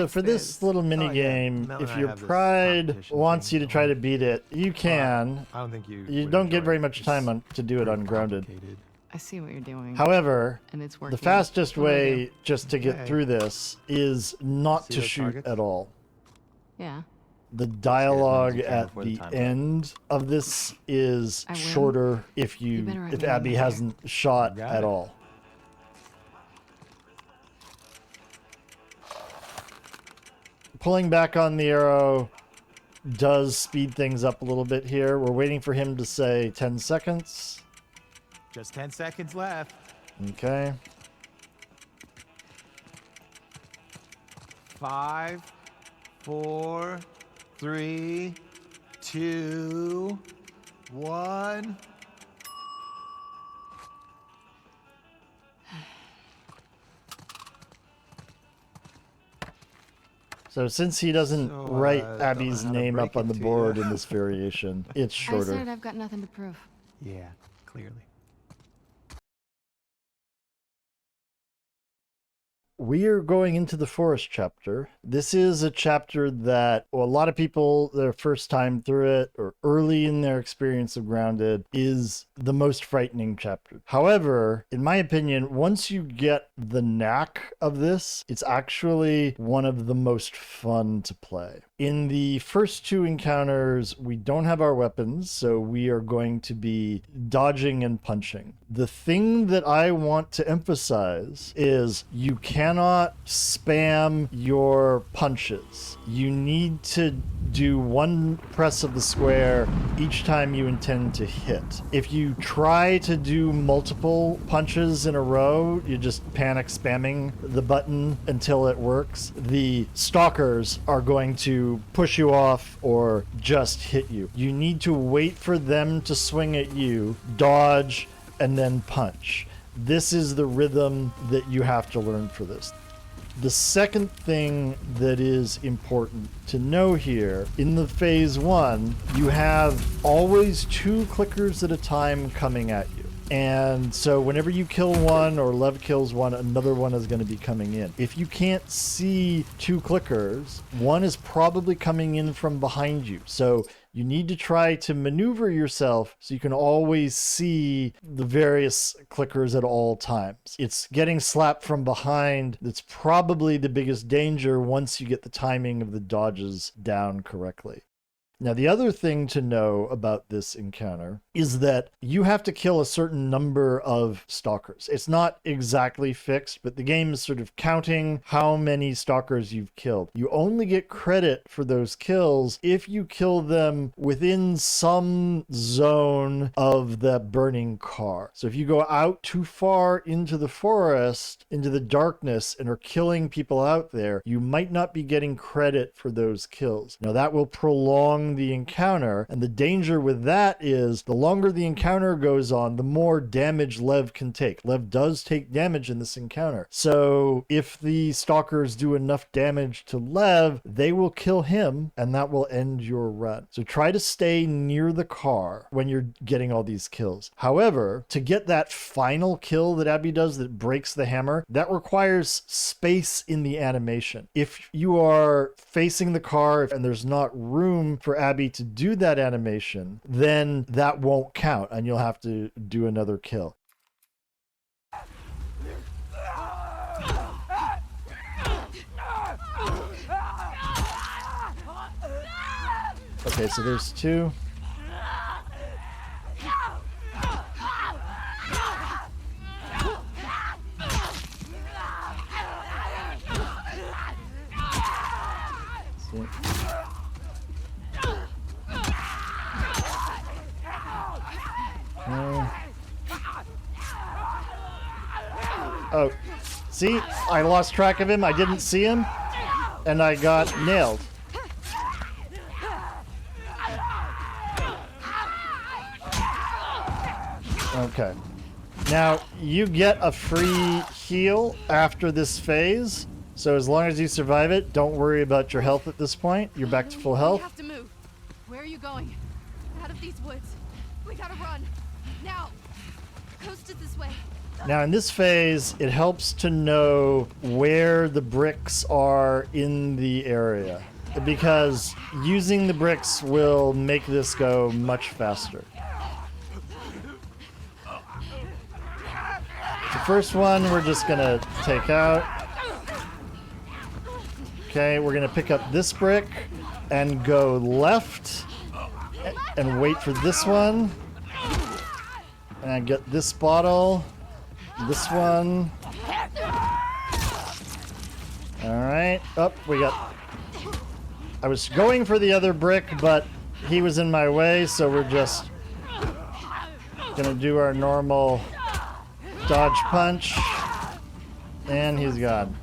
So for this little mini game, if your pride wants you to try to beat it, you can. I don't think you don't get very much time to do it ungrounded. I see what you're doing. However, and it's working. the fastest way just to get through this is not to shoot at all. Yeah. The dialogue at the end of this is shorter if Abby hasn't shot at all. Pulling back on the arrow does speed things up a little bit here. We're waiting for him to say 10 seconds. Just 10 seconds left. Okay. 5, 4, 3, 2, 1. So since he doesn't write Abby's name up on the board in this variation, it's shorter. I said I've got nothing to prove. Yeah, clearly. We are going into the forest chapter. This is a chapter that a lot of people, their first time through it or early in their experience of Grounded, is the most frightening chapter. However, in my opinion, once you get the knack of this, it's actually one of the most fun to play. In the first two encounters, we don't have our weapons, so we are going to be dodging and punching. The thing that I want to emphasize is you cannot spam your punches. You need to do one press of the square each time you intend to hit. If you try to do multiple punches in a row, you just panic spamming the button until it works. The stalkers are going to push you off or just hit you. You need to wait for them to swing at you, dodge, and then punch. This is the rhythm that you have to learn for this. The second thing that is important to know here, in the phase 1, you have always 2 clickers at a time coming at you. And so whenever you kill one or Lev kills one, another one is going to be coming in. If you can't see 2 clickers, one is probably coming in from behind you. So you need to try to maneuver yourself so you can always see the various clickers at all times. It's getting slapped from behind that's probably the biggest danger once you get the timing of the dodges down correctly. Now, the other thing to know about this encounter is that you have to kill a certain number of stalkers. It's not exactly fixed, but the game is sort of counting how many stalkers you've killed. You only get credit for those kills if you kill them within some zone of the burning car. So if you go out too far into the forest, into the darkness, and are killing people out there, you might not be getting credit for those kills. Now, that will prolong the encounter, and the danger with that is the longer the encounter goes on, the more damage Lev can take. Lev does take damage in this encounter. So if the stalkers do enough damage to Lev, they will kill him, and that will end your run. So try to stay near the car when you're getting all these kills. However, to get that final kill that Abby does that breaks the hammer, that requires space in the animation. If you are facing the car and there's not room for Abby to do that animation, then that won't count and you'll have to do another kill. Okay, so there's 2. Oh, see, I lost track of him. I didn't see him, and I got nailed. Okay. Now, you get a free heal after this phase, so as long as you survive it, don't worry about your health at this point. You're back to full health. We have to move. Where are you going? Out of these woods. We gotta run. Now. Coast is this way. Now in this phase, it helps to know where the bricks are in the area, because using the bricks will make this go much faster. The first one we're just gonna take out. Okay, we're gonna pick up this brick and go left and wait for this one. And get this bottle, this one. All right, up, we got... I was going for the other brick, but he was in my way, so we're just gonna do our normal dodge punch, and he's gone.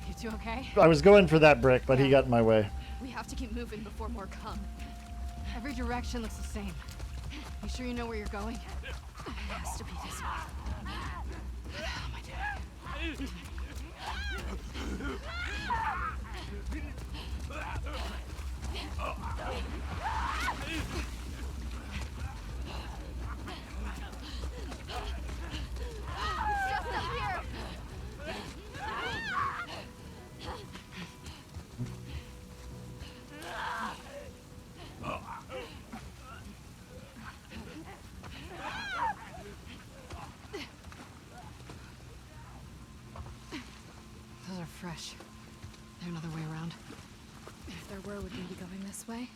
You two okay? I was going for that brick, but he got in my way. We have to keep moving before more come. Every direction looks the same. You sure you know where you're going? It has to be this way. Oh, my God. Just up here. Those are fresh. There another way around? If there were, would we be going this way?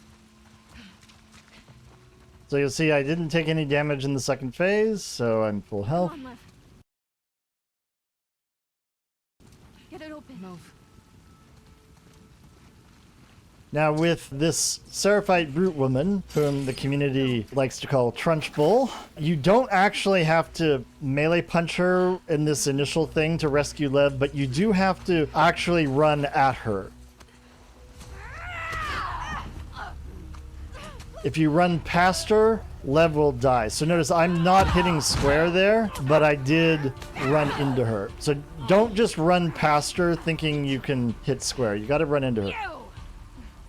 So you'll see I didn't take any damage in the second phase, so I'm full health. Come on, Lev. Get it open. Move. Now with this Seraphite Brute Woman, whom the community likes to call Trunchbull, you don't actually have to melee punch her in this initial thing to rescue Lev, but you do have to actually run at her. If you run past her, Lev will die. So notice I'm not hitting square there, but I did run into her. So don't just run past her thinking you can hit square. You got to run into her.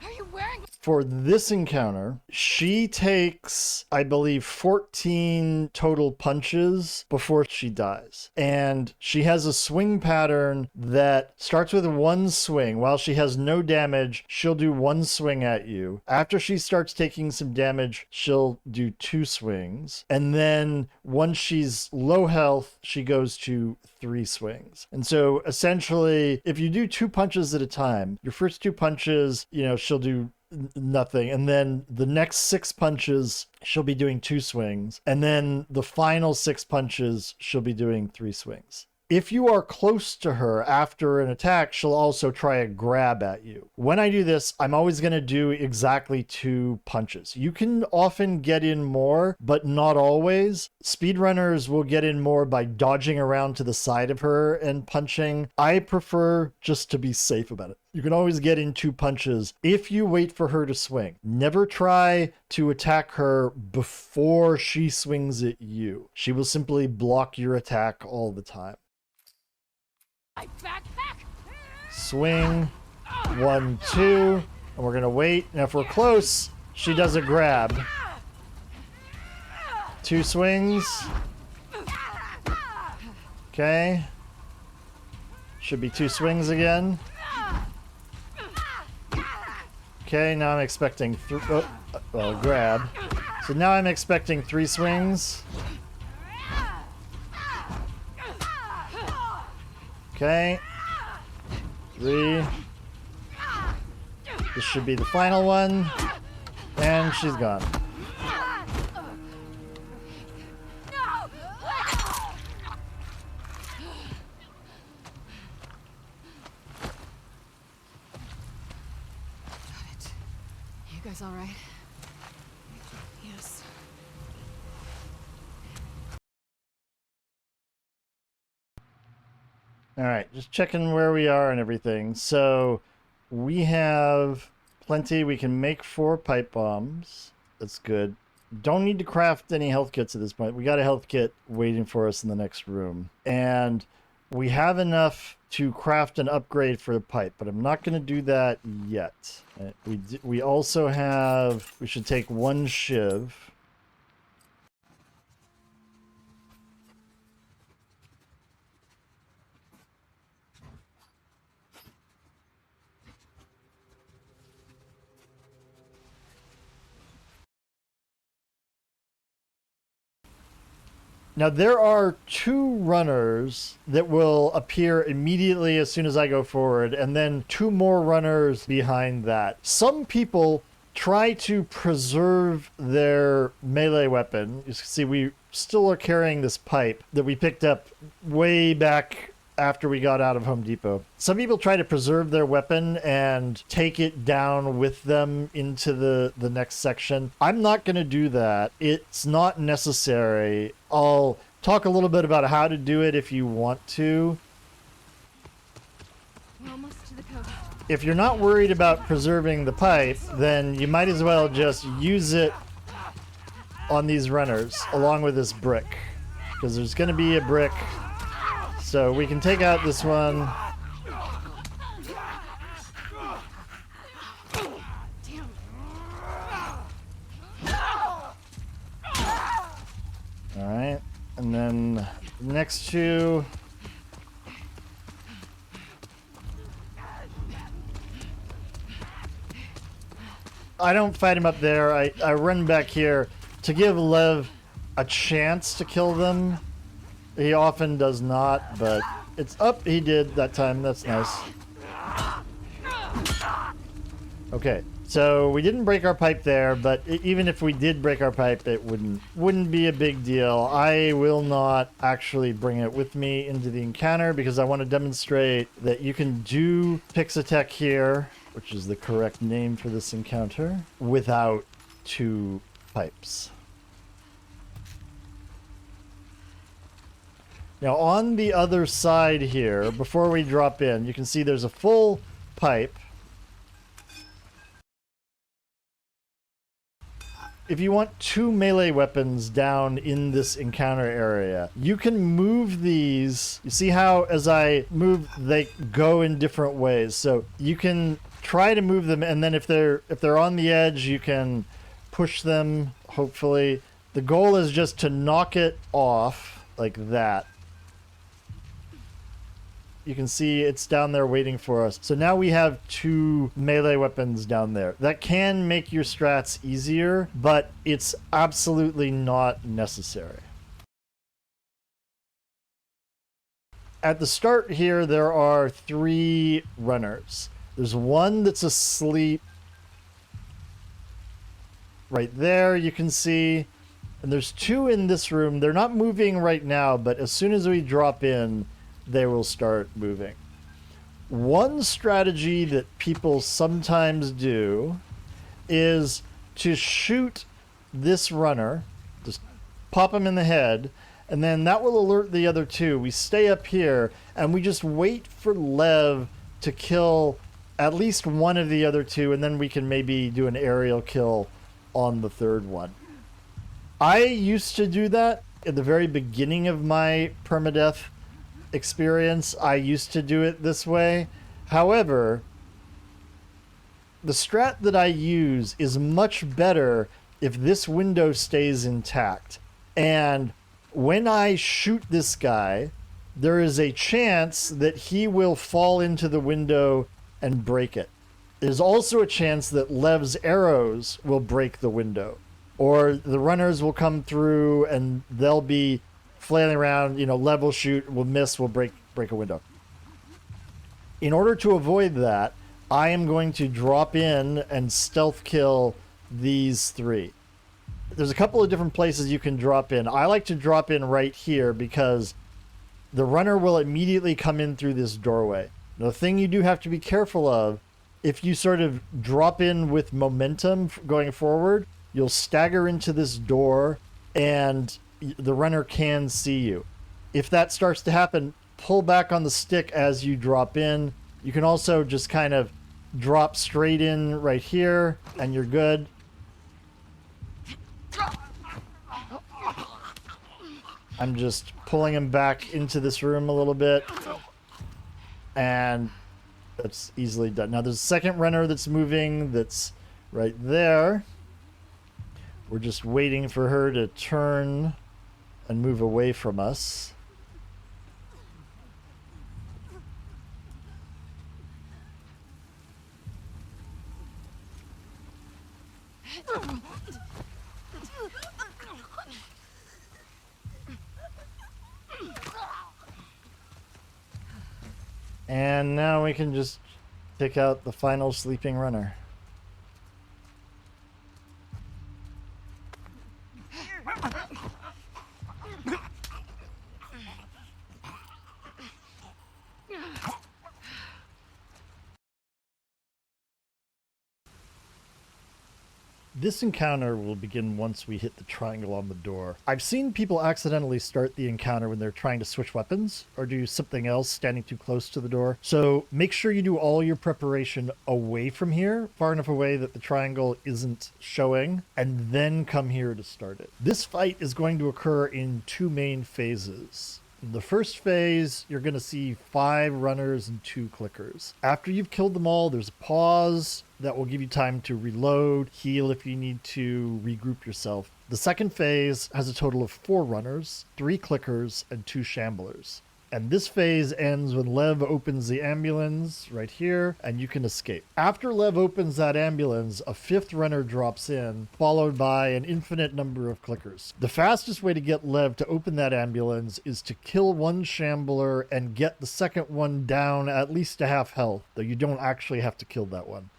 Are you wearing... For this encounter, she takes, I believe, 14 total punches before she dies. And she has a swing pattern that starts with one swing. While she has no damage, she'll do one swing at you. After she starts taking some damage, she'll do two swings. And then once she's low health, she goes to 3 swings. And so essentially, if you do 2 punches at a time, your first 2 punches, you know, she'll do nothing, and then the next 6 punches she'll be doing 2 swings, and then the final 6 punches she'll be doing 3 swings. If you are close to her after an attack, she'll also try a grab at you. When I do this, I'm always going to do exactly 2 punches. You can often get in more, but not always. Speedrunners will get in more by dodging around to the side of her and punching. I prefer just to be safe about it. You can always get in 2 punches if you wait for her to swing. Never try to attack her before she swings at you. She will simply block your attack all the time. Back! Swing, 1, 2, and we're gonna wait. Now if we're close, she does a grab. 2 swings. Okay. Should be 2 swings again. Okay, now I'm expecting grab. So now I'm expecting 3 swings. Okay. 3. This should be the final one. And she's gone. You guys all right? Yes. All right, just checking where we are and everything. So we have plenty. We can make 4 pipe bombs. That's good. Don't need to craft any health kits at this point. We got a health kit waiting for us in the next room. And we have enough to craft an upgrade for the pipe, but I'm not going to do that yet. We also have, we should take 1 shiv. Now, there are 2 runners that will appear immediately as soon as I go forward, and then 2 more runners behind that. Some people try to preserve their melee weapon. You can see we still are carrying this pipe that we picked up way back after we got out of Home Depot. Some people try to preserve their weapon and take it down with them into the next section. I'm not going to do that. It's not necessary. I'll talk a little bit about how to do it if you want to. We're almost to the coast. If you're not worried about preserving the pipe, then you might as well just use it on these runners along with this brick, because there's going to be a brick. So we can take out this one. Damn. All right, and then the next 2. I don't fight him up there. I run back here to give Lev a chance to kill them. He often does not, but it's up. He did that time. That's nice. Okay, so we didn't break our pipe there, but even if we did break our pipe, it wouldn't be a big deal. I will not actually bring it with me into the encounter because I want to demonstrate that you can do Pixatech here, which is the correct name for this encounter, without 2 pipes. Now, on the other side here, before we drop in, you can see there's a full pipe. If you want 2 melee weapons down in this encounter area, you can move these. You see how as I move, they go in different ways. So you can try to move them, and then if they're on the edge, you can push them, hopefully. The goal is just to knock it off like that. You can see it's down there waiting for us. So now we have 2 melee weapons down there. That can make your strats easier, but it's absolutely not necessary. At the start here, there are 3 runners. There's one that's asleep right there, you can see. And there's 2 in this room. They're not moving right now, but as soon as we drop in, they will start moving. One strategy that people sometimes do is to shoot this runner, just pop him in the head, and then that will alert the other 2. We stay up here and we just wait for Lev to kill at least one of the other 2, and then we can maybe do an aerial kill on the 3rd one. I used to do that at the very beginning of my permadeath experience. I used to do it this way. However, the strat that I use is much better if this window stays intact. And when I shoot this guy, there is a chance that he will fall into the window and break it. There's also a chance that Lev's arrows will break the window, or the runners will come through and they'll be flailing around, Lev will shoot, will miss, will break a window. In order to avoid that, I am going to drop in and stealth kill these 3. There's a couple of different places you can drop in. I like to drop in right here because the runner will immediately come in through this doorway. Now, the thing you do have to be careful of, if you sort of drop in with momentum going forward, you'll stagger into this door and the runner can see you. If that starts to happen, pull back on the stick as you drop in. You can also just kind of drop straight in right here and you're good. I'm just pulling him back into this room a little bit, and that's easily done. Now there's a second runner that's moving that's right there. We're just waiting for her to turn and move away from us. And now we can just pick out the final sleeping runner. This encounter will begin once we hit the triangle on the door. I've seen people accidentally start the encounter when they're trying to switch weapons or do something else standing too close to the door. So make sure you do all your preparation away from here, far enough away that the triangle isn't showing, and then come here to start it. This fight is going to occur in two main phases. In the first phase, you're going to see 5 runners and 2 clickers. After you've killed them all, there's a pause that will give you time to reload, heal if you need to, regroup yourself. The second phase has a total of 4 runners, 3 clickers, and 2 shamblers. And this phase ends when Lev opens the ambulance right here, and you can escape. After Lev opens that ambulance, a 5th runner drops in, followed by an infinite number of clickers. The fastest way to get Lev to open that ambulance is to kill one shambler and get the second one down at least to half health, though you don't actually have to kill that one.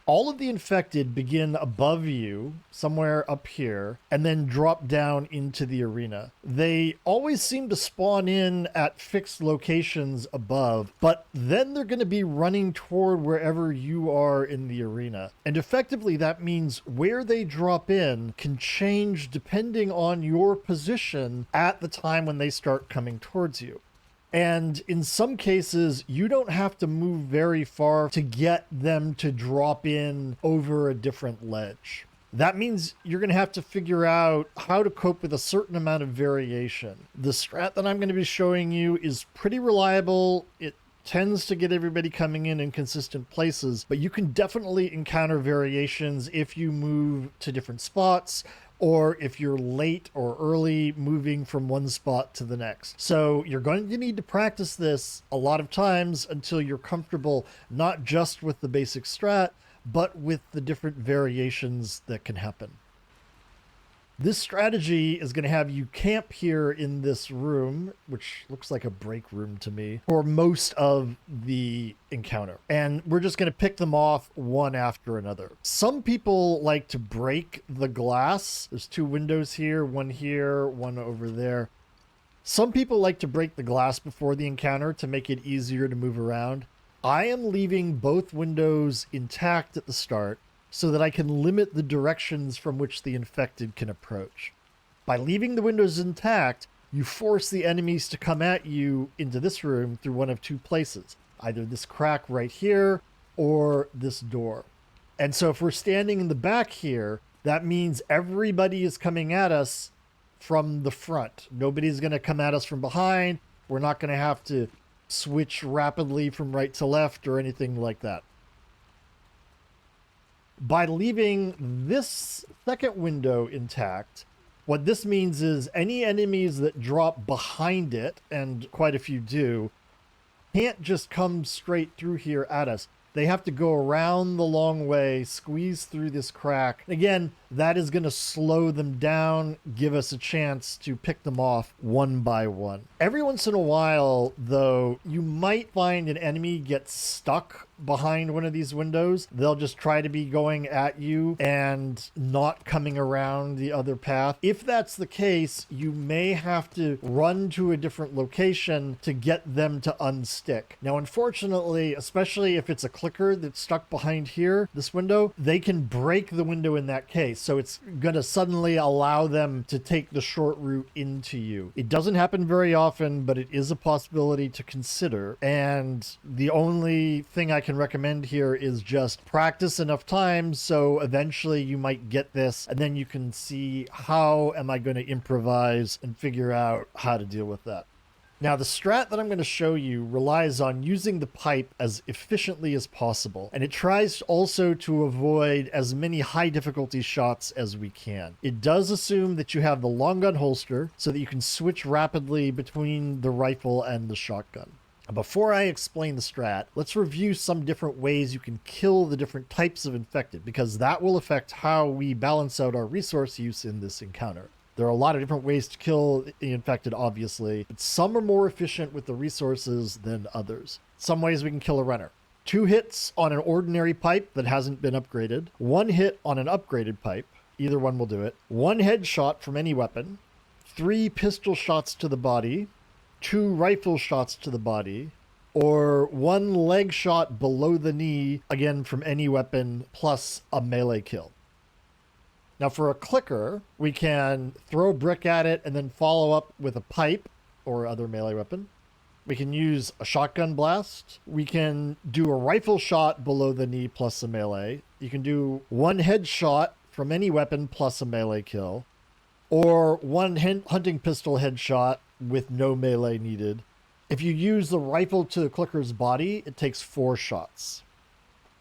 All of the infected begin above you, somewhere up here, and then drop down into the arena. They always seem to spawn in at fixed locations above, but then they're going to be running toward wherever you are in the arena. And effectively, that means where they drop in can change depending on your position at the time when they start coming towards you. And in some cases, you don't have to move very far to get them to drop in over a different ledge. That means you're going to have to figure out how to cope with a certain amount of variation. The strat that I'm going to be showing you is pretty reliable. It tends to get everybody coming in consistent places, but you can definitely encounter variations if you move to different spots, or if you're late or early moving from one spot to the next. So you're going to need to practice this a lot of times until you're comfortable not just with the basic strat, but with the different variations that can happen. This strategy is going to have you camp here in this room, which looks like a break room to me, for most of the encounter. And we're just going to pick them off one after another. Some people like to break the glass. There's 2 windows here, one over there. Some people like to break the glass before the encounter to make it easier to move around. I am leaving both windows intact at the start, so that I can limit the directions from which the infected can approach. By leaving the windows intact, you force the enemies to come at you into this room through one of 2 places, either this crack right here or this door. And so if we're standing in the back here, that means everybody is coming at us from the front. Nobody's going to come at us from behind. We're not going to have to switch rapidly from right to left or anything like that. By leaving this second window intact, what this means is any enemies that drop behind it, and quite a few do, can't just come straight through here at us. They have to go around the long way, squeeze through this crack. Again, that is going to slow them down, give us a chance to pick them off one by one. Every once in a while, though, you might find an enemy get stuck behind one of these windows. They'll just try to be going at you and not coming around the other path. If that's the case, you may have to run to a different location to get them to unstick. Now, unfortunately, especially if it's a clicker that's stuck behind here, this window, they can break the window in that case. So it's going to suddenly allow them to take the short route into you. It doesn't happen very often, but it is a possibility to consider. And the only thing I can recommend here is just practice enough times so eventually you might get this, and then you can see how am I going to improvise and figure out how to deal with that. Now, the strat that I'm going to show you relies on using the pipe as efficiently as possible, and it tries also to avoid as many high difficulty shots as we can. It does assume that you have the long gun holster so that you can switch rapidly between the rifle and the shotgun. Before I explain the strat, let's review some different ways you can kill the different types of infected, because that will affect how we balance out our resource use in this encounter. There are a lot of different ways to kill the infected, obviously, but some are more efficient with the resources than others. Some ways we can kill a runner. 2 hits on an ordinary pipe that hasn't been upgraded. 1 hit on an upgraded pipe. Either one will do it. 1 headshot from any weapon. 3 pistol shots to the body. 2 rifle shots to the body. Or 1 leg shot below the knee, again from any weapon, plus a melee kill. Now for a clicker, we can throw a brick at it and then follow up with a pipe or other melee weapon. We can use a shotgun blast. We can do a rifle shot below the knee plus a melee. You can do 1 headshot from any weapon plus a melee kill. Or 1 hunting pistol headshot with no melee needed. If you use the rifle to the clicker's body, it takes 4 shots.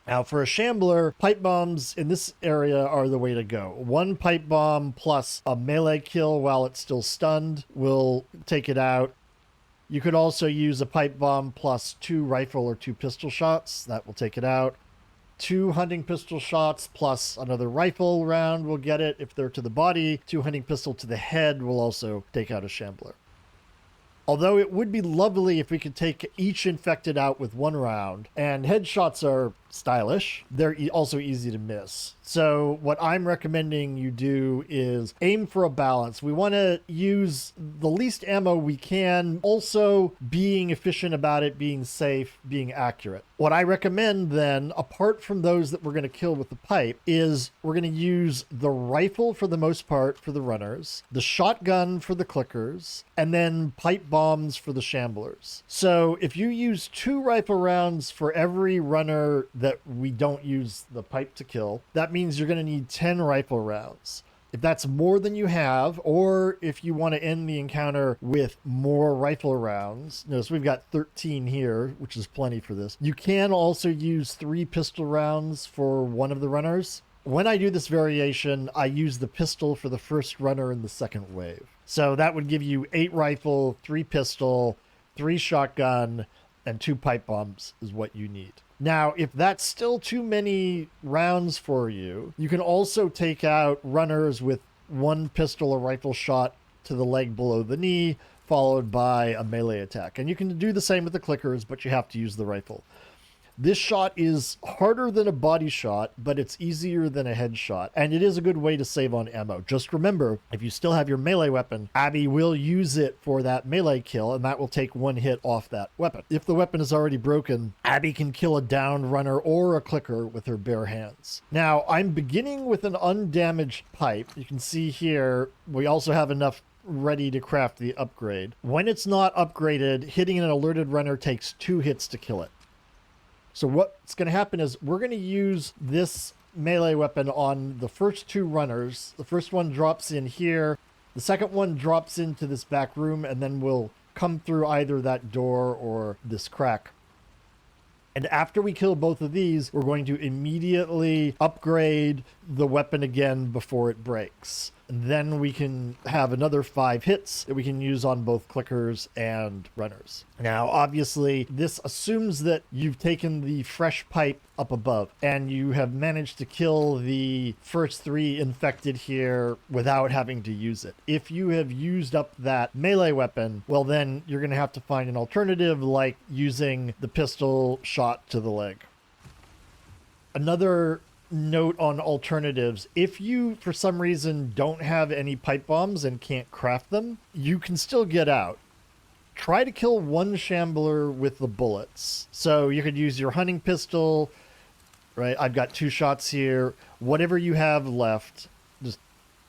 Now, for a shambler, pipe bombs in this area are the way to go. 1 pipe bomb plus a melee kill while it's still stunned will take it out. You could also use a pipe bomb plus 2 rifle or 2 pistol shots. That will take it out. 2 hunting pistol shots plus another rifle round will get it if they're to the body. 2 hunting pistol to the head will also take out a shambler. Although it would be lovely if we could take each infected out with 1 round, and headshots are stylish, they're also easy to miss. So what I'm recommending you do is aim for a balance. We want to use the least ammo we can, also being efficient about it, being safe, being accurate. What I recommend then, apart from those that we're going to kill with the pipe, is we're going to use the rifle for the most part for the runners, the shotgun for the clickers, and then pipe bombs for the shamblers. So if you use 2 rifle rounds for every runner that we don't use the pipe to kill, that means you're going to need 10 rifle rounds. If that's more than you have, or if you want to end the encounter with more rifle rounds, notice we've got 13 here, which is plenty for this. You can also use 3 pistol rounds for one of the runners. When I do this variation, I use the pistol for the first runner in the second wave. So that would give you 8 rifle, 3 pistol, 3 shotgun, and 2 pipe bombs is what you need. Now, if that's still too many rounds for you, you can also take out runners with 1 pistol or rifle shot to the leg below the knee, followed by a melee attack. And you can do the same with the clickers, but you have to use the rifle. This shot is harder than a body shot, but it's easier than a headshot, and it is a good way to save on ammo. Just remember, if you still have your melee weapon, Abby will use it for that melee kill, and that will take 1 hit off that weapon. If the weapon is already broken, Abby can kill a downed runner or a clicker with her bare hands. Now, I'm beginning with an undamaged pipe. You can see here, we also have enough ready to craft the upgrade. When it's not upgraded, hitting an alerted runner takes 2 hits to kill it. So what's going to happen is we're going to use this melee weapon on the first 2 runners. The first one drops in here. The second one drops into this back room and then will come through either that door or this crack. And after we kill both of these, we're going to immediately upgrade the weapon again before it breaks. And then we can have another 5 hits that we can use on both clickers and runners. Now, obviously, this assumes that you've taken the fresh pipe up above and you have managed to kill the first 3 infected here without having to use it. If you have used up that melee weapon, well, then you're going to have to find an alternative, like using the pistol shot to the leg. Another note on alternatives: if you for some reason don't have any pipe bombs and can't craft them, you can still get out. Try to kill 1 shambler with the bullets. So you could use your hunting pistol, right? I've got 2 shots here. Whatever you have left, just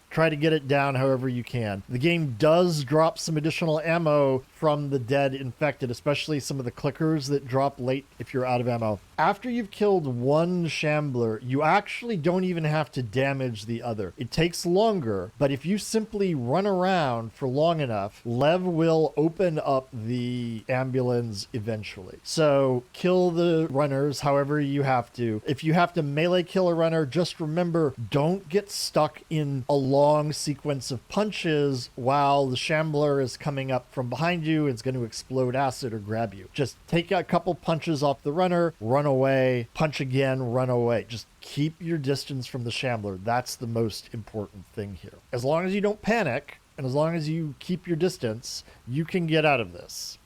try to get it down however you can. The game does drop some additional ammo from the dead infected, especially some of the clickers that drop late if you're out of ammo. After you've killed 1 shambler, you actually don't even have to damage the other. It takes longer, but if you simply run around for long enough, Lev will open up the ambulance eventually. So kill the runners however you have to. If you have to melee kill a runner, just remember, don't get stuck in a long long sequence of punches while the shambler is coming up from behind you. It's going to explode acid or grab you. Just take a couple punches off the runner, run away, punch again, run away. Just keep your distance from the shambler. That's the most important thing here. As long as you don't panic and as long as you keep your distance, you can get out of this.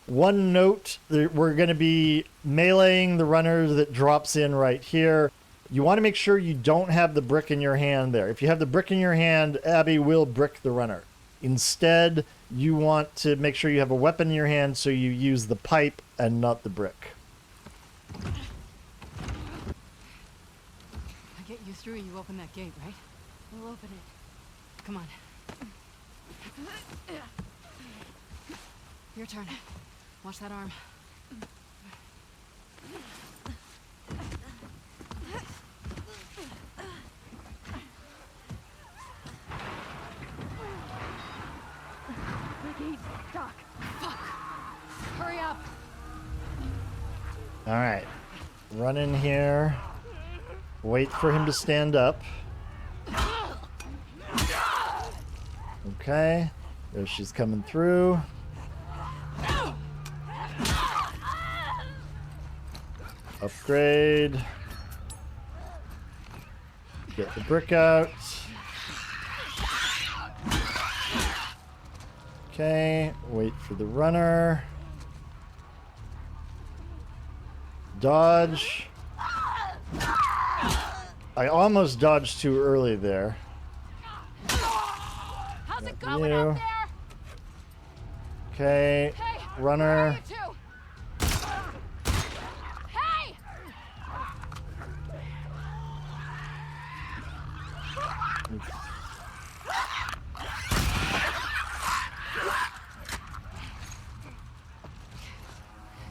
One note, we're going to be meleeing the runner that drops in right here. You want to make sure you don't have the brick in your hand there. If you have the brick in your hand, Abby will brick the runner. Instead, you want to make sure you have a weapon in your hand, so you use the pipe and not the brick. I get you through, you open that gate, right? We'll open it. Come on. Your turn. Watch that arm. The gate's stuck. Fuck. Hurry up. All right. Run in here. Wait for him to stand up. Okay. There she's coming through. Upgrade. Get the brick out. Okay, wait for the runner. Dodge. I almost dodged too early there. How's it Got going you. out there? Okay, Hey, runner. where are you two? Hey!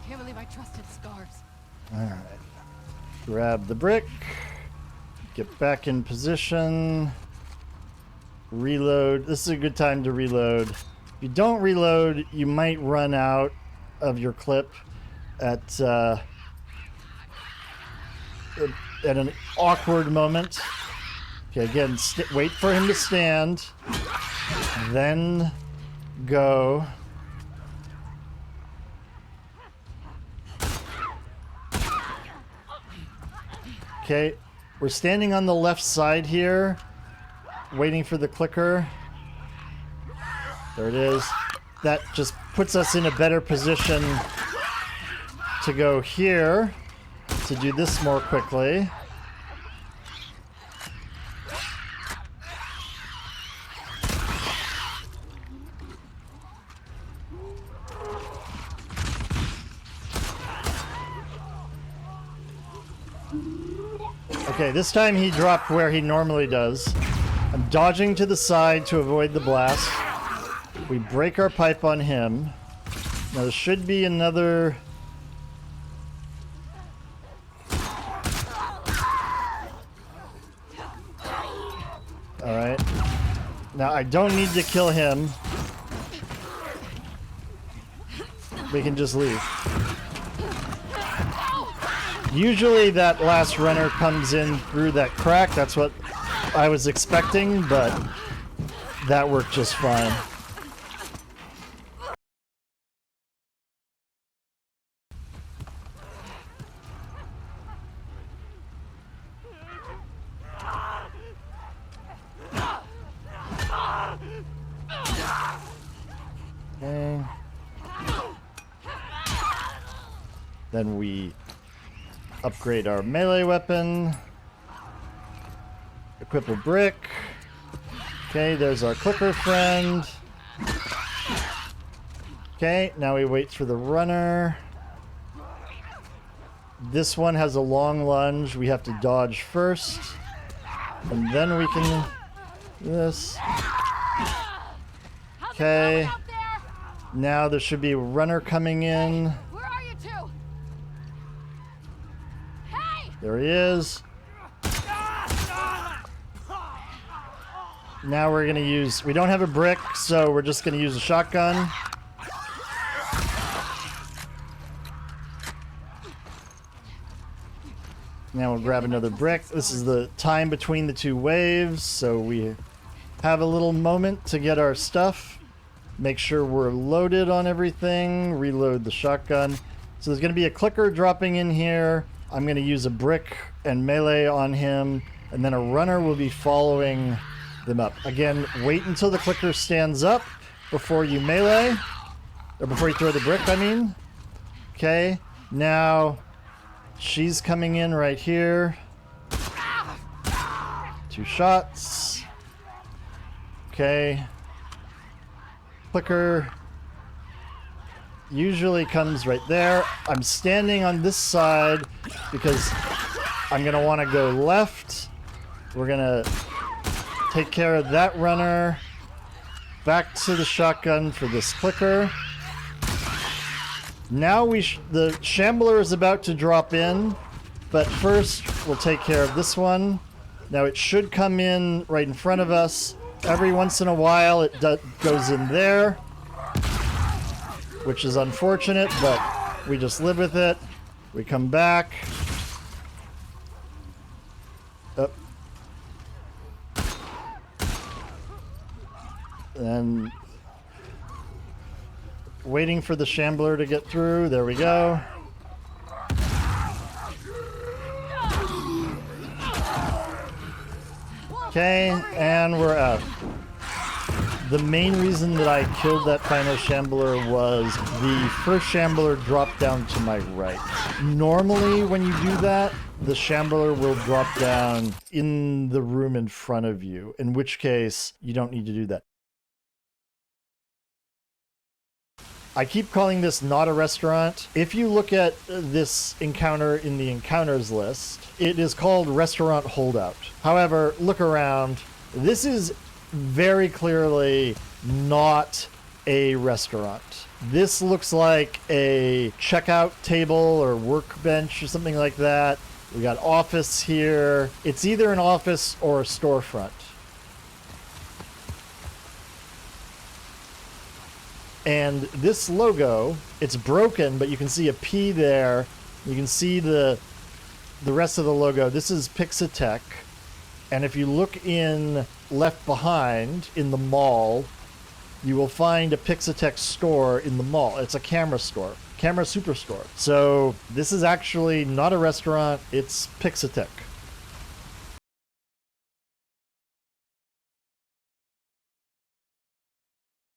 Can't believe I trusted Scars. All right. Grab the brick. Get back in position. Reload. This is a good time to reload. If you don't reload, you might run out of your clip at an awkward moment. Okay, again, wait for him to stand. Then go. Okay, we're standing on the left side here, waiting for the clicker. There it is. That just puts us in a better position to go here to do this more quickly. Okay, this time he dropped where he normally does. I'm dodging to the side to avoid the blast. We break our pipe on him. Now there should be another... Alright. Now I don't need to kill him. We can just leave. Usually that last runner comes in through that crack. That's what I was expecting, but that worked just fine. Okay. Then we upgrade our melee weapon. Equip a brick. Okay, there's our clicker friend. Okay, now we wait for the runner. This one has a long lunge. We have to dodge first. And then we can do this. Okay. Now there should be a runner coming in. Where are you two? Hey! There he is. Now we're gonna use, we don't have a brick, so we're just gonna use a shotgun. Now we'll grab another brick. This is the time between the two waves, so we have a little moment to get our stuff. Make sure we're loaded on everything. Reload the shotgun. So there's going to be a clicker dropping in here. I'm going to use a brick and melee on him, and then a runner will be following them up. Again, wait until the clicker stands up before you melee, or before you throw the brick, I mean. Okay, now she's coming in right here. 2 shots. Okay. Clicker usually comes right there. I'm standing on this side because I'm going to want to go left. We're going to take care of that runner. Back to the shotgun for this clicker. Now the shambler is about to drop in, but first we'll take care of this one. Now it should come in right in front of us. Every once in a while it goes in there, which is unfortunate, but we just live with it. We come back. Up. And waiting for the shambler to get through. There we go. Okay, and we're out. The main reason that I killed that final shambler was the first shambler dropped down to my right. Normally, when you do that, the shambler will drop down in the room in front of you, in which case you don't need to do that. I keep calling this not a restaurant. If you look at this encounter in the encounters list, it is called Restaurant Holdout. However, look around. This is very clearly not a restaurant. This looks like a checkout table or workbench or something like that. We got office here. It's either an office or a storefront. And this logo, it's broken, but you can see a P there. You can see the rest of the logo. This is Pixatech. And if you look in Left Behind in the mall, you will find a Pixatech store in the mall. It's a camera store, camera superstore. So this is actually not a restaurant, it's Pixatech.